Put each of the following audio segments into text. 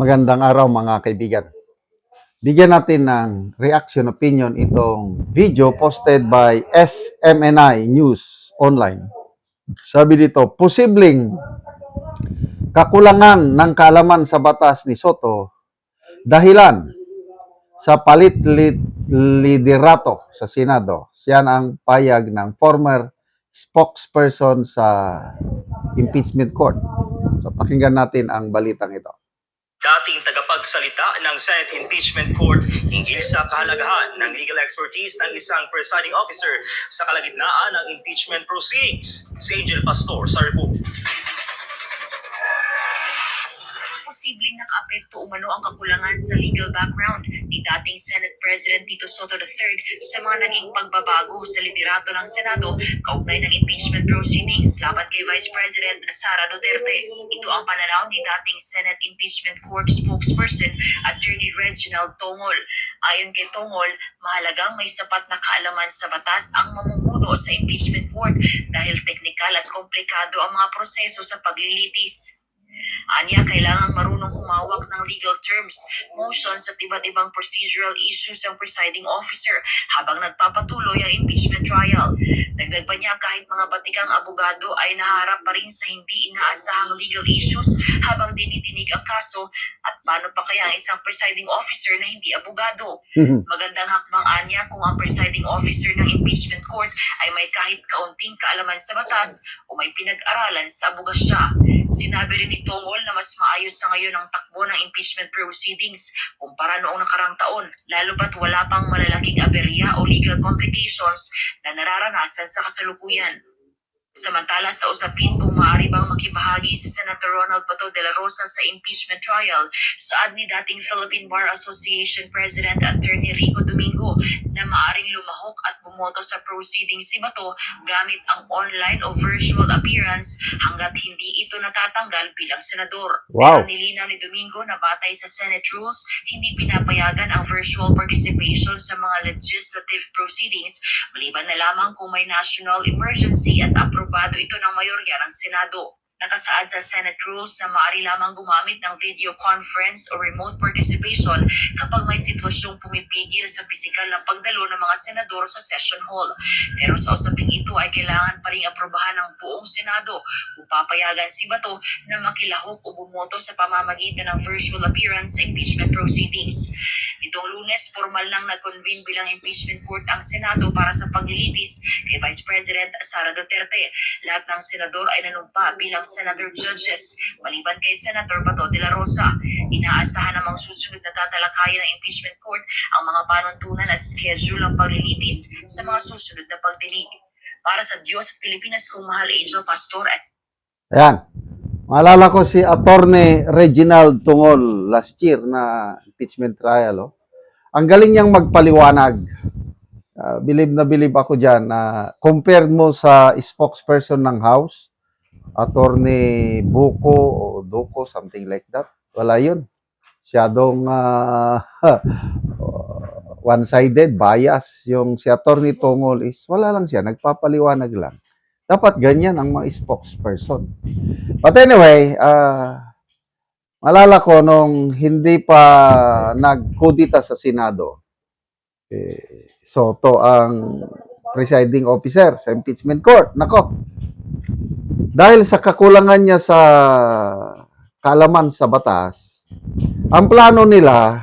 Magandang araw mga kaibigan. Bigyan natin ng reaction opinion itong video posted by SMNI News Online. Sabi dito, posibleng kakulangan ng kaalaman sa batas ni Soto dahilan sa liderato sa Senado. Siyan ang payag ng former spokesperson sa impeachment court. So pakinggan natin ang balitang ito. Dating tagapagsalita ng Senate Impeachment Court hinggil sa kahalagahan ng legal expertise ng isang presiding officer sa kalagitnaan ng impeachment proceedings. Si Angel Pastor sa report. Posibleng nakaapekto umano ang kakulangan sa legal background ni dating Senate President Tito Soto III sa mga naging pagbabago sa liderato ng Senado kaugnay ng impeachment proceedings laban kay Vice President Sara Duterte. Ito ang pananaw ni dating Senate Impeachment Court spokesperson Attorney Reginald Tongol. Ayon kay Tongol, mahalagang may sapat na kaalaman sa batas ang mamumuno sa impeachment court dahil teknikal at komplikado ang mga proseso sa paglilitis. Anya, kailangang marunong humawak ng legal terms, motions at iba't ibang procedural issues ang presiding officer habang nagpapatuloy ang impeachment trial. Dagdag pa niya, kahit mga batikang abogado ay naharap pa rin sa hindi inaasahang legal issues habang dinidinig ang kaso, at paano pa kaya ang isang presiding officer na hindi abogado? Magandang hakbang anya kung ang presiding officer ng impeachment court ay may kahit kaunting kaalaman sa batas o may pinag-aralan sa abogasya. Sinabi rin ni Tongol na mas maayos sa ngayon ang takbo ng impeachment proceedings kumpara noong nakarang taon, lalo pat wala pang malalaking aberya o legal complications na nararanasan sa kasalukuyan. Samantala sa usapin kung maaari bang makibahagi si Senator Ronald Bato de la Rosa sa impeachment trial, saad ni dating Philippine Bar Association President Attorney Rico Domingo na maaring lumahok at bumoto sa proceedings si Bato gamit ang online o virtual appearance hanggat hindi ito natatanggal bilang senador. Wow. Pero nilinaw ni Domingo na batay sa Senate rules, hindi pinapayagan ang virtual participation sa mga legislative proceedings maliban na lamang kung may national emergency at aprobado ito ng mayorya ng Senado. Nakasaad sa Senate rules na maaari lamang gumamit ng video conference o remote participation kapag may sitwasyong pumipigil sa pisikal na pagdalo ng mga senador sa session hall. Pero sa usaping ito ay kailangan pa rin aprobahan ng buong Senado kung papayagan si Bato na makilahok o bumoto sa pamamagitan ng virtual appearance sa impeachment proceedings. Itong Lunes, formal nang nag-convene bilang impeachment court ang Senado para sa paglilitis kay Vice President Sara Duterte. Lahat ng senador ay nanumpa bilang senator judges, maliban kay Senator Bato de la Rosa. Inaasahan namang susunod na tatalakayan ng impeachment court ang mga panuntunan at schedule ng paglilitis sa mga susunod na pagdinig. Para sa Diyos at Pilipinas, kung mahal, Angel Pastor. Ayan. Maalala ko si Attorney Reginald Tongol last year na impeachment trial. Ang galing niyang magpaliwanag. Bilib na bilib ako dyan na compared mo sa spokesperson ng House, Attorney Buko o Duko, something like that. Wala yun. Siyadong one-sided, bias. Yung si Attorney Tongol is wala lang siya, nagpapaliwanag lang. Dapat ganyan ang mga spokesperson. But anyway, malala ko nung hindi pa nagkudita sa Senado, Soto ang presiding officer sa impeachment court. Nako, dahil sa kakulangan niya sa kaalaman sa batas, ang plano nila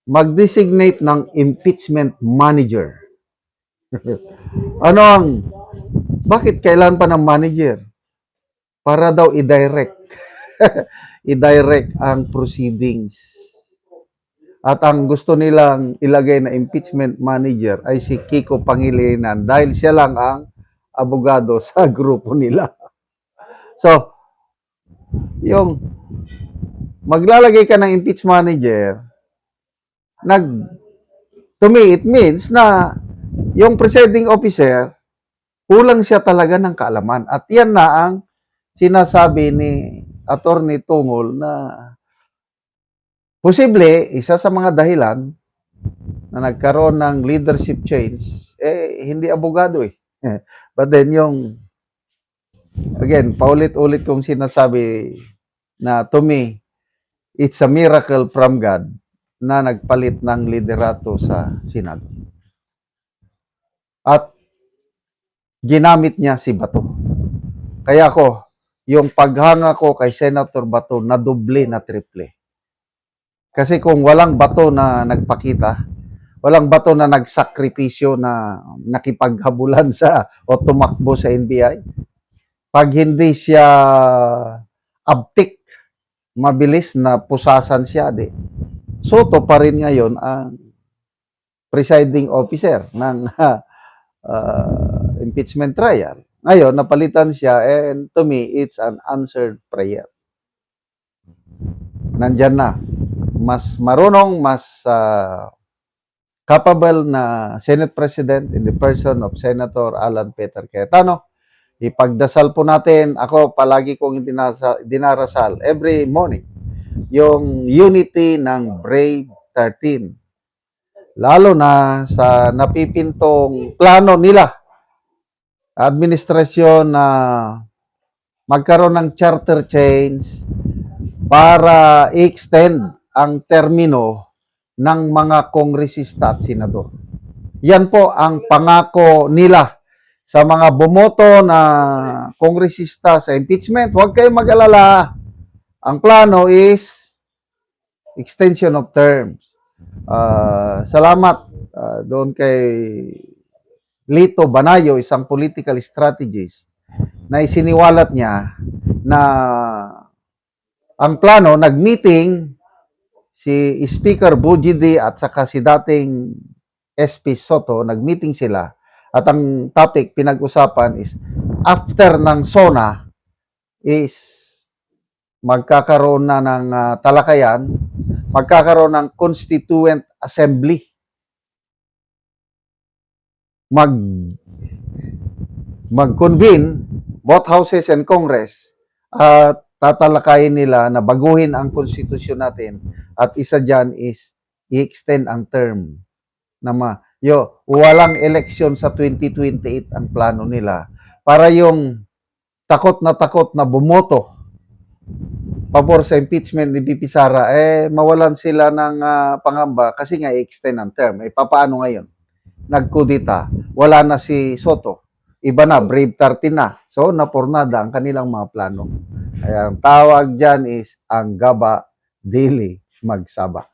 mag-designate ng impeachment manager. Bakit kailan pa ng manager? Para daw i-direct. I-direct ang proceedings. At ang gusto nilang ilagay na impeachment manager ay si Kiko Pangilinan dahil siya lang ang abogado sa grupo nila. So, yung maglalagay ka ng impeachment manager, to me, it means na yung presiding officer, kulang siya talaga ng kaalaman. At yan na ang sinasabi ni Attorney Tongol na posible, isa sa mga dahilan na nagkaroon ng leadership change, hindi abogado eh. But then again, paulit-ulit kong sinasabi na to me, it's a miracle from God na nagpalit ng liderato sa Senado. At ginamit niya si Bato. Kaya ako, yung paghanga ko kay Senator Bato, na doble na triple. Kasi kung walang Bato na nagpakita, walang Bato na nagsakripisyo na nakipaghabulan sa o tumakbo sa NBI, pag hindi siya abtik, mabilis na pusasan siya, Soto pa rin ngayon ang presiding officer ng impeachment trial. Ngayon, napalitan siya, and to me, it's an answered prayer. Nandyan na. Mas marunong, mas capable na Senate President in the person of Senator Alan Peter Cayetano. Ipagdasal po natin, ako palagi kong dinarasal every morning, yung unity ng Brave 13. Lalo na sa napipintong plano nila, administrasyon na magkaroon ng charter change para i-extend ang termino ng mga kongresista at senador. Yan po ang pangako nila sa mga bumoto na kongresista sa impeachment. Huwag kayong mag-alala. Ang plano is extension of terms. Salamat doon kay Lito Banayo, isang political strategist, na isiniwalat niya na ang plano, nag-meeting si Speaker Bujidi at saka si dating SP Soto, nag-meeting sila, at ang topic pinag-usapan is after ng SONA is magkakaroon na ng talakayan, magkakaroon ng Constituent Assembly. Mag-convene both houses and Congress at tatalakayin nila na baguhin ang konstitusyon natin, at isa dyan is i-extend ang term na walang election sa 2028 ang plano nila, para yung takot na bumoto pabor sa impeachment ni BP Sara, mawalan sila ng pangamba kasi nga i-extend ang term. Papaano ngayon? Nagkudita, wala na si Soto, iba na, Brave 13 na. So, napornada ang kanilang mga plano. Kaya ang tawag dyan is ang gaba dili magsaba.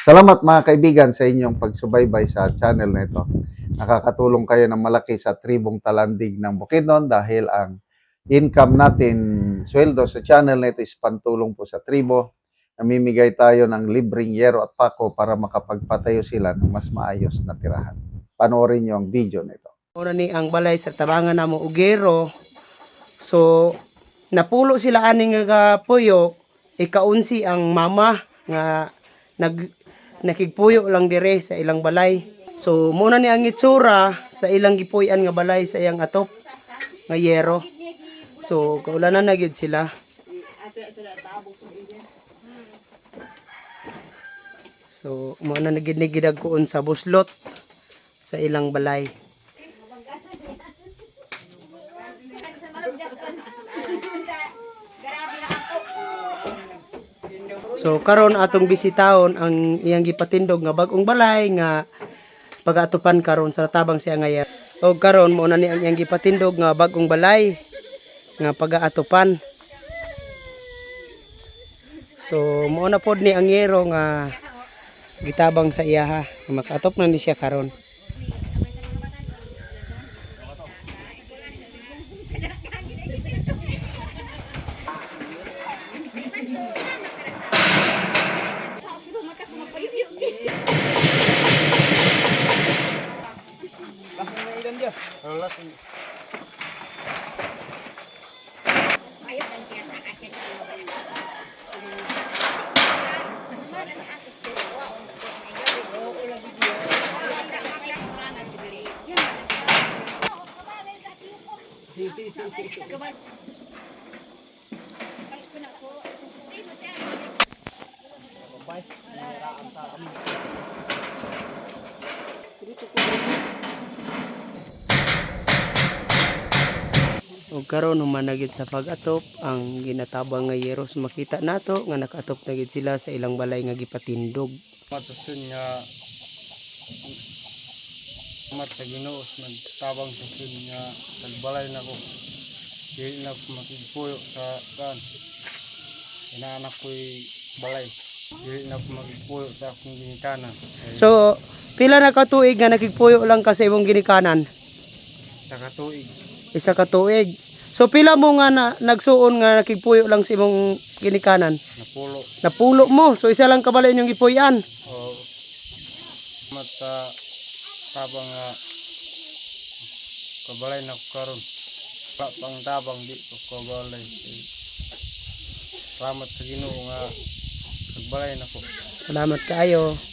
Salamat mga kaibigan sa inyong pagsubaybay sa channel na ito. Nakakatulong kayo ng malaki sa tribong Talandig ng Bukidnon dahil ang income natin, sweldo sa channel na ito is pantulong po sa tribo. Namimigay tayo ng libreng yero at pako para makapagpatayo sila ng mas maayos na tirahan. Panoorin nyo ang video nito. Una ni ang balay sa tabangan na mo Ugero. So napulo sila ani nga puyo, ikaunsi ang mama nga nakigpuyo lang dire sa ilang balay. So muna ni ang itsura sa ilang gipuy-an nga balay sa iyang atop nga yero. So kaulanan na gyud sila. So muna nagid-gidag kuon sa buslot sa ilang balay. So karon atong bisitahon ang iyang gipatindog nga bag-ong balay nga pag-atupan karon sa tabang siya nga yer. O karon mo na ni ang iyang gipatindog nga bag-ong balay nga pag-atupan. So mo na pod ni ang yero nga gitabang sa iya ha. Makaatop na ni siya karon. ug karon humanagid sa pag-atop ang ginatabang nga yeros makita nato nga nakatop na gid sila sa ilang balay nga gipatindog. Matasun nga mat sa Ginoo nagtabang sa sun nga nagbalay na ko. Dili na ko makigpuyo sa kan. Inaanak ko'y balay. Dili na ko makigpuyo sa akong ginikanan. So pila na ka tuig nga nakigpuyo lang ka sa imong ginikanan? Sa katuig, Isa ka tuig. So pila mo nga nagsuon nga nakigpuyo lang sa imong ginikanan? napulo. Napulo mo. So isa lang kabalay inyong gipuy-an. O mat sa tabang nga kabalay na ko karon. Pang tabang di ko kabalay. Salamat sa Ginoo nga nagbalay na ko. Salamat kaayo.